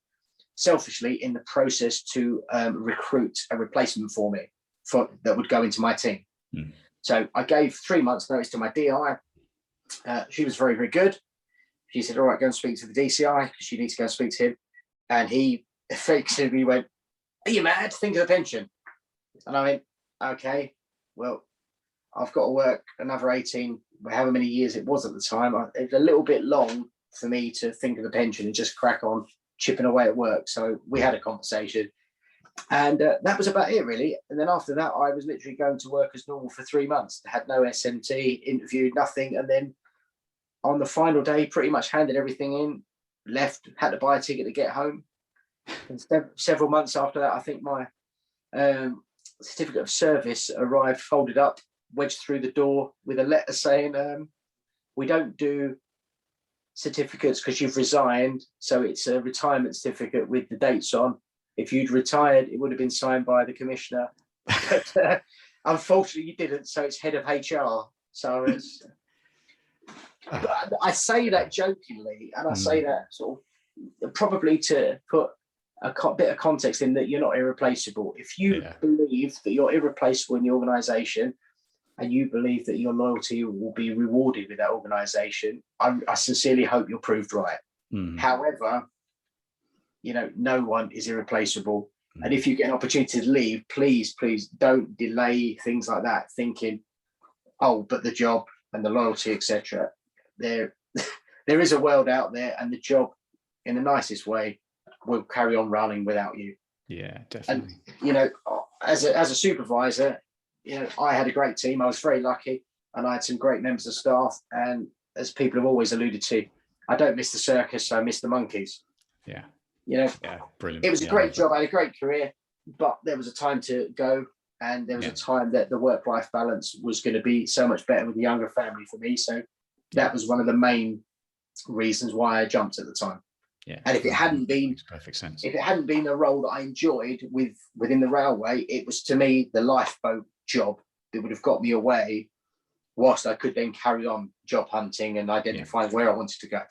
selfishly in the process to recruit a replacement for me that would go into my team. So I gave 3 months notice to my DI. She was very, very good. She said, all right, go and speak to the DCI because you need to go and speak to him. And he effectively went, are you mad? Think of the pension. And I went, okay, well, I've got to work another 18, however many years it was at the time. It was a little bit long for me to think of the pension and just crack on chipping away at work. So we had a conversation and that was about it really. And then after that, I was literally going to work as normal for 3 months. I had no SMT, interviewed, nothing. And then on the final day, pretty much handed everything in, left, had to buy a ticket to get home. And several months after that, I think my certificate of service arrived folded up, wedged through the door with a letter saying, we don't do certificates because you've resigned. So it's a retirement certificate with the dates on. If you'd retired, it would have been signed by the commissioner. But unfortunately, you didn't. So it's head of HR. So it's, I say that jokingly, and I say that sort of probably to put a bit of context in that you're not irreplaceable. If you believe that you're irreplaceable in the organisation and you believe that your loyalty will be rewarded with that organisation, I sincerely hope you're proved right. However, no one is irreplaceable. And if you get an opportunity to leave, please don't delay things like that, thinking, oh, but the job and the loyalty, etc. There is a world out there, and the job, in the nicest way, will carry on running without you. Yeah, definitely. And as a supervisor, I had a great team. I was very lucky, and I had some great members of staff. And as people have always alluded to, I don't miss the circus, I miss the monkeys. Yeah. Yeah, brilliant. It was a great job. I had a great career, but there was a time to go, and there was a time that the work-life balance was going to be so much better with the younger family for me. So that was one of the main reasons why I jumped at the time. Yeah. And if it hadn't been, makes perfect sense. If it hadn't been a role that I enjoyed within the railway, it was to me the lifeboat job that would have got me away, whilst I could then carry on job hunting and identifying where I wanted to go.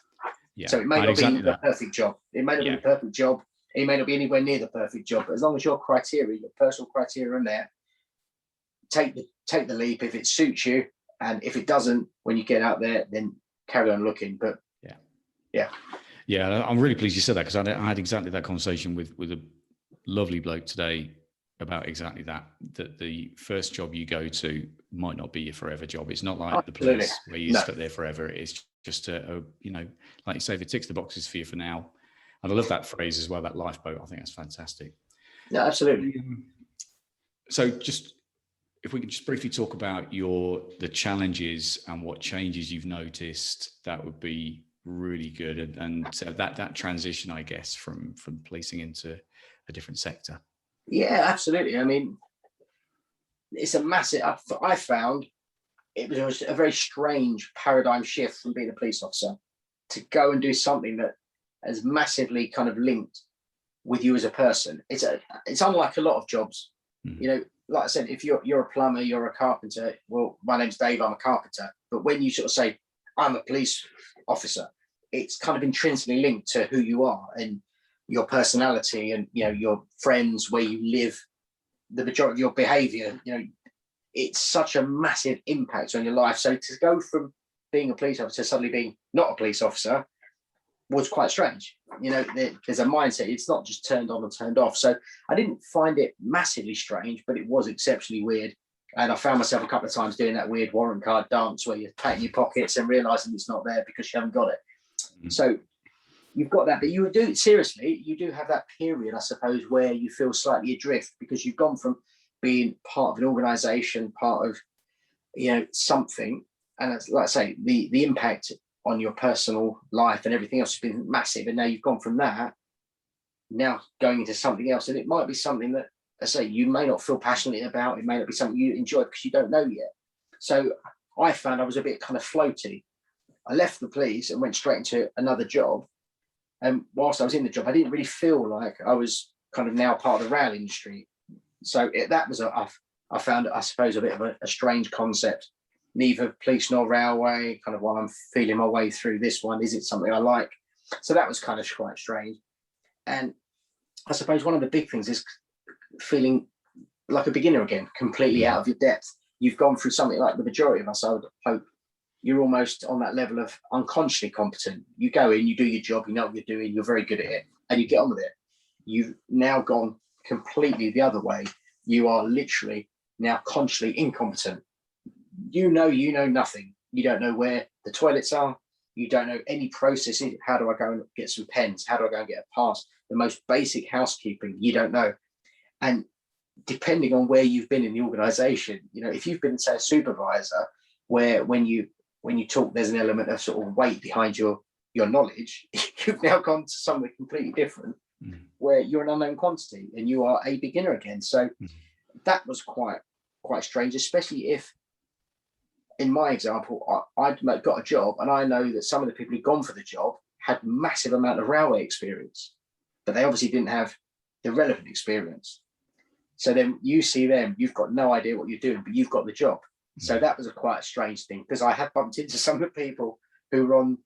Yeah. So it may not be the perfect job. It may not be the perfect job. It may not be anywhere near the perfect job. But as long as your criteria, your personal criteria, are in there, take the leap if it suits you, and if it doesn't, when you get out there, then carry on looking. But I'm really pleased you said that, because I had exactly that conversation with a lovely bloke today about exactly that the first job you go to might not be your forever job. It's not like the place where you stuck there forever. It's just like you say, if it ticks the boxes for you for now. And I love that phrase as well, that lifeboat. I think that's fantastic. Yeah, absolutely. So just, if we could just briefly talk about the challenges and what changes you've noticed, that would be really good. And that transition, I guess, from policing into a different sector. Yeah, absolutely. I mean, it's a massive, I found it was a very strange paradigm shift from being a police officer to go and do something that has massively kind of linked with you as a person. It's unlike a lot of jobs. Like I said, if you're a plumber, you're a carpenter. Well, my name's Dave, I'm a carpenter. But when you sort of say, I'm a police officer, it's kind of intrinsically linked to who you are and your personality and, your friends, where you live, the majority of your behavior. It's such a massive impact on your life. So to go from being a police officer to suddenly being not a police officer was quite strange. There's a mindset. It's not just turned on and turned off. So I didn't find it massively strange, but it was exceptionally weird. And I found myself a couple of times doing that weird warrant card dance where you're patting your pockets and realizing it's not there because you haven't got it. Mm-hmm. So you've got that, but you do seriously, you do have that period, I suppose, where you feel slightly adrift because you've gone from being part of an organization, part of, something. And it's, like I say, the impact on your personal life and everything else has been massive. And now you've gone from that, now going into something else. And it might be something that, I say, you may not feel passionate about. It may not be something you enjoy because you don't know yet. So I found I was a bit kind of floaty. I left the police and went straight into another job. And whilst I was in the job, I didn't really feel like I was kind of now part of the rail industry. So that was, I found, I suppose, a bit of a strange concept. Neither police nor railway, kind of while I'm feeling my way through this one, is it something I like? So that was kind of quite strange. And I suppose one of the big things is feeling like a beginner again, completely out of your depth. You've gone through something like the majority of us, I would hope. You're almost on that level of unconsciously competent. You go in, you do your job, you know what you're doing, you're very good at it, and you get on with it. You've now gone completely the other way. You are literally now consciously incompetent. You know nothing. You don't know where the toilets are. You don't know any processes. How do I go and get some pens? How do I go and get a pass? The most basic housekeeping, you don't know. And depending on where you've been in the organization, if you've been, say, a supervisor, where when you talk, there's an element of sort of weight behind your knowledge, you've now gone to somewhere completely different, where you're an unknown quantity and you are a beginner again. So that was quite strange, especially if, in my example, I'd got a job and I know that some of the people who'd gone for the job had massive amount of railway experience, but they obviously didn't have the relevant experience. So then you see them, you've got no idea what you're doing, but you've got the job. So that was quite a strange thing, because I had bumped into some of the people who were on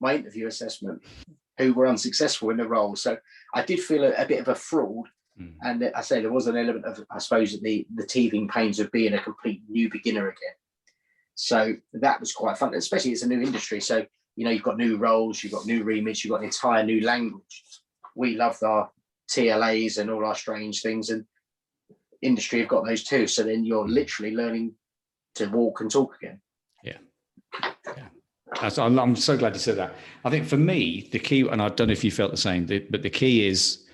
my interview assessment who were unsuccessful in the role. So I did feel a bit of a fraud. And I say there was an element of, I suppose, the teething pains of being a complete new beginner again. So that was quite fun, especially it's a new industry. So, you've got new roles, you've got new remits, you've got an entire new language. We loved our TLAs and all our strange things, and industry have got those too. So then you're literally learning to walk and talk again. Yeah. I'm so glad you said that. I think for me, the key, and I don't know if you felt the same, but the key is,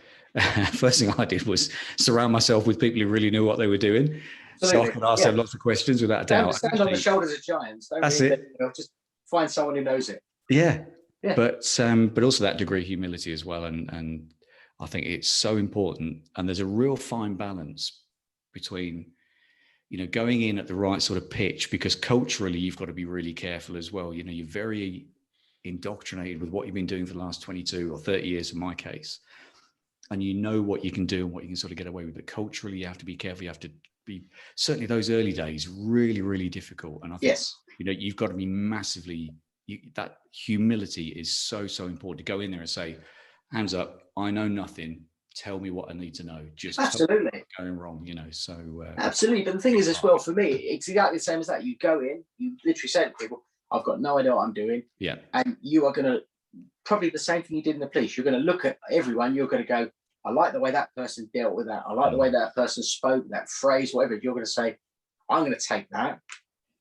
first thing I did was surround myself with people who really knew what they were doing. Absolutely. So I could ask them lots of questions without a doubt. Stand on the shoulders of giants. That's it. Just find someone who knows it. Yeah. But also that degree of humility as well. And I think it's so important. And there's a real fine balance between, going in at the right sort of pitch, because culturally you've got to be really careful as well. You're very indoctrinated with what you've been doing for the last 22 or 30 years in my case. And you know what you can do and what you can sort of get away with. But culturally, you have to be careful. You have to be, certainly those early days, really, really difficult. And I think, you've got to be massively, that humility is so, so important to go in there and say, hands up, I know nothing. Tell me what I need to know. Just absolutely what's going wrong, So absolutely. But the thing is, as well, for me, it's exactly the same as that. You go in, you literally say to people, I've got no idea what I'm doing. Yeah. And you are going to, probably the same thing you did in the police. You're going to look at everyone. You're going to go, I like the way that person dealt with that. I like the way that person spoke, that phrase, whatever. You're going to say, I'm going to take that.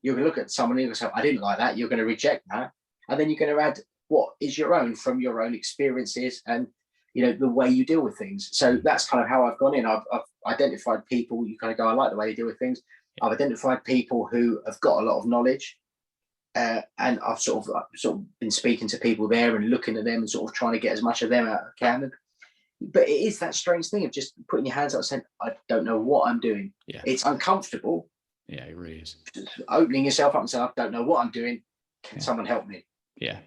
You're going to look at someone and you're going to say, I didn't like that. You're going to reject that. And then you're going to add what is your own from your own experiences and, the way you deal with things. So that's kind of how I've gone in. I've identified people. You kind of go, I like the way they deal with things. I've identified people who have got a lot of knowledge. And I've sort of been speaking to people there and looking at them and sort of trying to get as much of them out as I can. But it is that strange thing of just putting your hands up and saying, I don't know what I'm doing. Yeah. It's uncomfortable. Yeah, it really is. Just opening yourself up and saying, I don't know what I'm doing. Can someone help me? Yeah.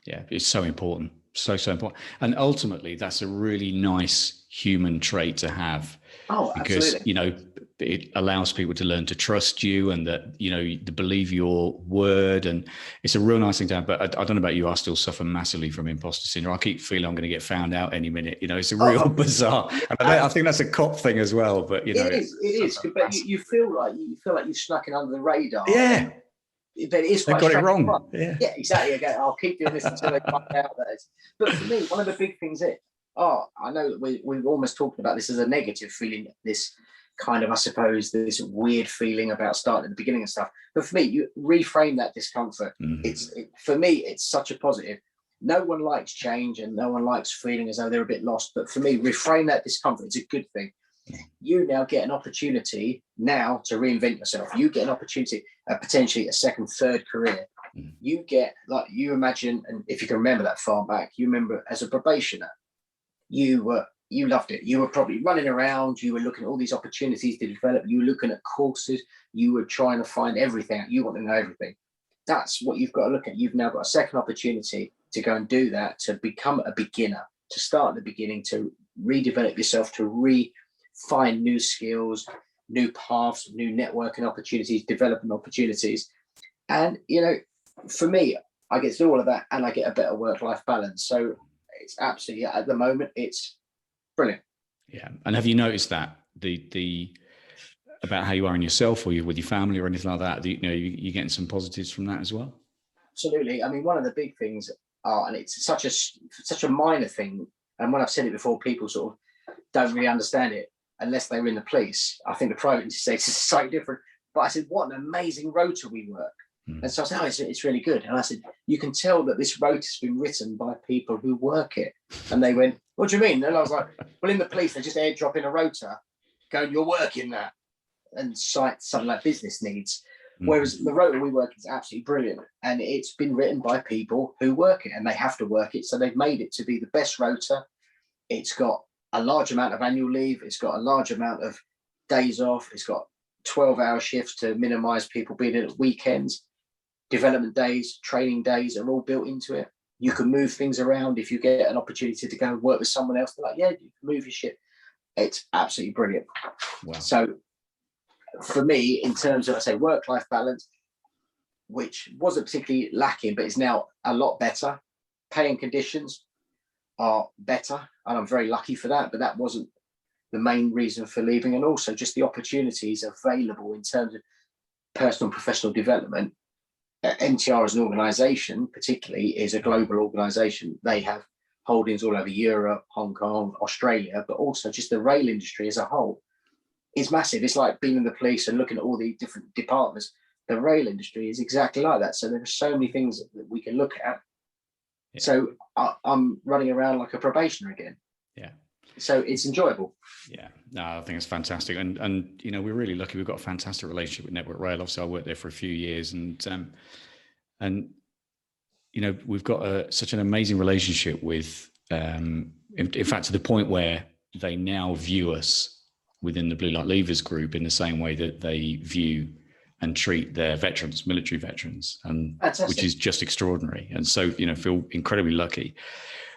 It's so important. So important. And ultimately, that's a really nice human trait to have. Oh, because, absolutely. It allows people to learn to trust you and that, to believe your word. And it's a real nice thing to have. But I don't know about you, I still suffer massively from imposter syndrome. I keep feeling I'm going to get found out any minute. It's a real bizarre. And I think that's a cop thing as well. But, it is. But you feel like you've snuck in under the radar. Yeah. But it is quite got it wrong. Fun. Yeah, exactly. Again, I'll keep doing this until they find out that it's. But for me, one of the big things I know that we're almost talking about this as a negative feeling, this kind of, I suppose, this weird feeling about starting at the beginning and stuff. But for me, you reframe that discomfort. For me, it's such a positive. No one likes change and no one likes feeling as though they're a bit lost. But for me, reframe that discomfort. It's a good thing. You now get an opportunity now to reinvent yourself. You get an opportunity, potentially a second, third career. You get, like, you imagine, and if you can remember that far back, you remember as a probationer, you loved it. You were probably running around. You were looking at all these opportunities to develop. You were looking at courses. You were trying to find everything. You want to know everything. That's what you've got to look at. You've now got a second opportunity to go and do that, to become a beginner, to start at the beginning, to redevelop yourself, to find new skills, new paths, new networking opportunities, development opportunities. And, you know, for me, I get through all of that and I get a better work-life balance. So it's absolutely, at the moment, it's brilliant. Yeah. And have you noticed that the about how you are in yourself, or you with your family or anything like that, you know, you're getting some positives from that as well? Absolutely. I mean, one of the big things are, and it's such a minor thing, and when I've said it before, people sort of don't really understand it unless they were in the police. I think the private status is slightly different. But I said, what an amazing rota we work. And so I said, oh, it's really good. And I said, you can tell that this rota's been written by people who work it. And they went, what do you mean? And I was like, well, in the police, they just airdrop in a rota, going, you're working that, and cite something like business needs. Whereas the rota we work is absolutely brilliant. And it's been written by people who work it, and they have to work it. So they've made it to be the best rota. It's got a large amount of annual leave. It's got a large amount of days off. It's got 12-hour shifts to minimize people being in at weekends. Development days, training days are all built into it. You can move things around if you get an opportunity to go and work with someone else. They're like, yeah, you can move your shit. It's absolutely brilliant. Wow. So for me, in terms of, I say, work-life balance, which wasn't particularly lacking, but is now a lot better. Pay and conditions are better, and I'm very lucky for that, but that wasn't the main reason for leaving. And also just the opportunities available in terms of personal and professional development. NTR as an organisation, particularly, is a global organisation. They have holdings all over Europe, Hong Kong, Australia, but also just the rail industry as a whole is massive. It's like being in the police and looking at all the different departments. The rail industry is exactly like that. So there are so many things that we can look at. Yeah. So I'm running around like a probationer again. Yeah. So it's enjoyable. Yeah, no, I think it's fantastic. And you know, we're really lucky. We've got a fantastic relationship with Network Rail. Obviously, I worked there for a few years, and you know, we've got such an amazing relationship with, in fact, to the point where they now view us within the Blue Light Leavers group in the same way that they view and treat their veterans, military veterans, and which is just extraordinary. And so, you know, feel incredibly lucky.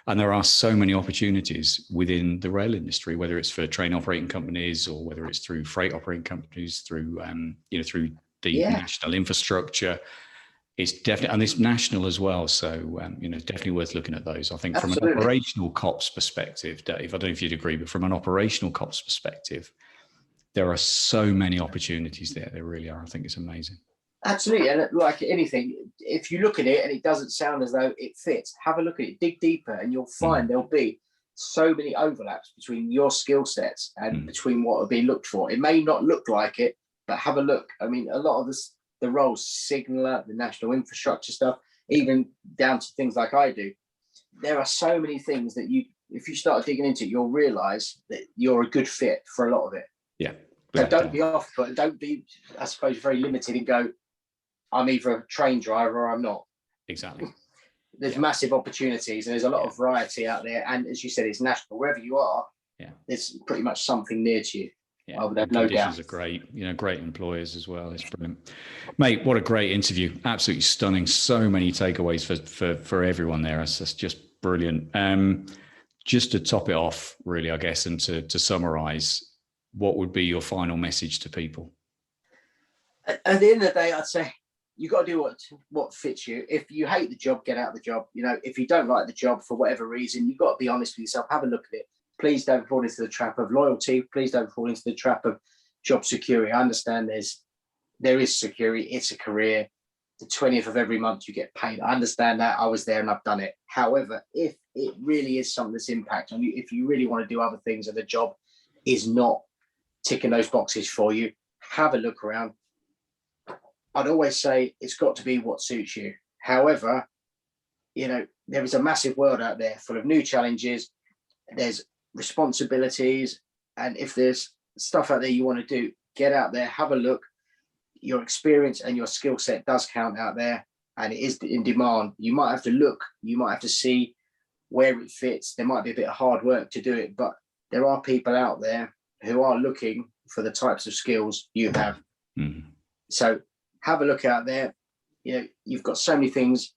And there are so many opportunities within the rail industry, whether it's for train operating companies or whether it's through freight operating companies, through you know, through the national infrastructure. It's definitely, and it's national as well. So you know, it's definitely worth looking at those. I think from an operational COPS perspective, Dave, I don't know if you'd agree, but from an operational COPS perspective, there are so many opportunities there. There really are. I think it's amazing. Absolutely. And like anything, if you look at it and it doesn't sound as though it fits, have a look at it, dig deeper, and you'll find there'll be so many overlaps between your skill sets and between what are being looked for. It may not look like it, but have a look. I mean, a lot of the roles, signaler, the national infrastructure stuff, even down to things like I do, there are so many things that if you start digging into it, you'll realize that you're a good fit for a lot of it. Yeah. So don't be off, but don't be, I suppose, very limited and go, I'm either a train driver or I'm not. Exactly. There's massive opportunities and there's a lot of variety out there. And as you said, it's national. Wherever you are, there's pretty much something near to you. Yeah, I would have no doubt. Are great, you know, great employers as well. It's brilliant, mate. What a great interview! Absolutely stunning. So many takeaways for everyone there. It's just brilliant. Just to top it off, really, I guess, and to summarise, what would be your final message to people? At the end of the day, I'd say you got to do what fits you. If you hate the job, get out of the job. You know, if you don't like the job for whatever reason, you've got to be honest with yourself. Have a look at it. Please don't fall into the trap of loyalty. Please don't fall into the trap of job security. I understand there is security. It's a career. The 20th of every month you get paid. I understand that. I was there and I've done it. However, if it really is something that's impact on you, if you really want to do other things and the job is not ticking those boxes for you. Have a look around. I'd always say it's got to be what suits you. However, there is a massive world out there full of new challenges. There's responsibilities. And if there's stuff out there you want to do, get out there, have a look. Your experience and your skill set does count out there, and it is in demand. You might have to look, you might have to see where it fits. There might be a bit of hard work to do it, but there are people out there who are looking for the types of skills you have. Mm-hmm. So have a look out there. You've got so many things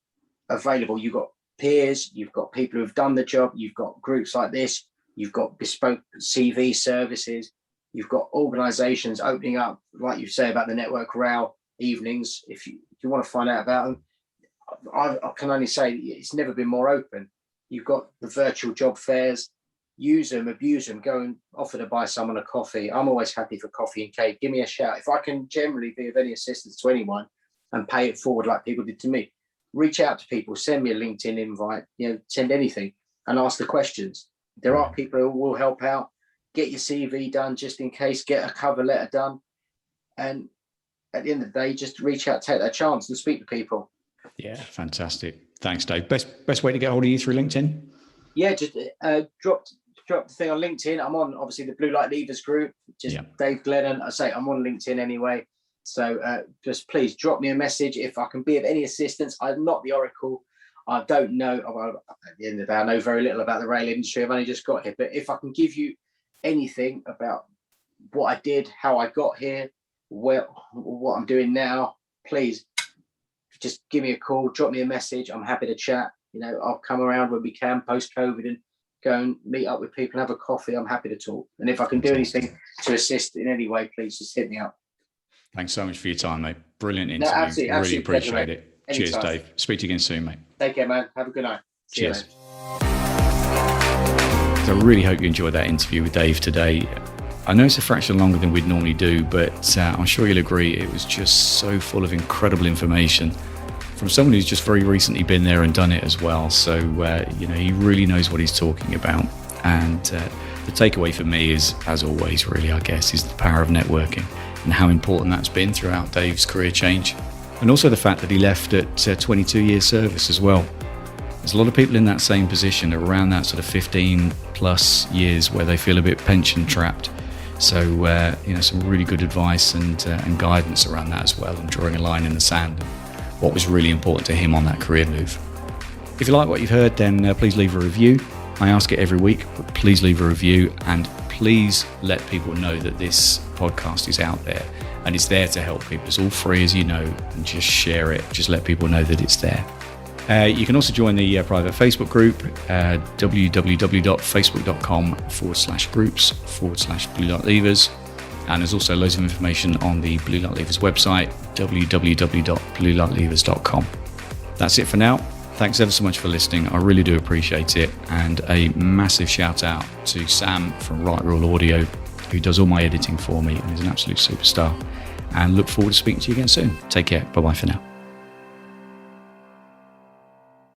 available. You've got peers, you've got people who've done the job, you've got groups like this, you've got bespoke CV services, you've got organizations opening up, like you say about the Network Row evenings. If you want to find out about them, I can only say it's never been more open. You've got the virtual job fairs. Use them, abuse them, go and offer to buy someone a coffee. I'm always happy for coffee and cake. Give me a shout. If I can generally be of any assistance to anyone and pay it forward like people did to me, reach out to people, send me a LinkedIn invite, send anything and ask the questions. There are people who will help out. Get your CV done just in case, get a cover letter done. And at the end of the day, just reach out, take that chance and speak to people. Yeah, fantastic. Thanks, Dave. Best way to get hold of you through LinkedIn? Yeah, just drop the thing on LinkedIn. I'm on obviously the Blue Light Leavers group, Dave Glennon. I say I'm on LinkedIn anyway. So just please drop me a message if I can be of any assistance. I'm not the oracle. I don't know. At the end of the day, I know very little about the rail industry. I've only just got here. But if I can give you anything about what I did, how I got here, what I'm doing now, please just give me a call, drop me a message. I'm happy to chat. I'll come around when we can post-COVID and go and meet up with people and have a coffee. I'm happy to talk. And if I can do anything to assist in any way, please just hit me up. Thanks so much for your time, mate. Brilliant interview. No, absolutely really appreciate pleasure, it. Anytime. Cheers, Dave. Speak to you again soon, mate. Take care, man. Have a good night. Cheers. So I really hope you enjoyed that interview with Dave today. I know it's a fraction longer than we'd normally do, but I'm sure you'll agree it was just so full of incredible information from someone who's just very recently been there and done it as well. So, he really knows what he's talking about. And the takeaway for me is, as always, really, I guess, is the power of networking and how important that's been throughout Dave's career change. And also the fact that he left at 22 years service as well. There's a lot of people in that same position around that sort of 15 plus years where they feel a bit pension trapped. So, some really good advice and guidance around that as well, and drawing a line in the sand. What was really important to him on that career move. If you like what you've heard, then please leave a review. I ask it every week, but please leave a review and please let people know that this podcast is out there and it's there to help people. It's all free, as you know, and just share it. Just let people know that it's there. You can also join the private Facebook group, www.facebook.com/groups/Blue Light Leavers. And there's also loads of information on the Blue Light Leavers website, www.bluelightlevers.com. That's it for now. Thanks ever so much for listening. I really do appreciate it. And a massive shout out to Sam from Right Rule Audio, who does all my editing for me and is an absolute superstar. And look forward to speaking to you again soon. Take care. Bye-bye for now.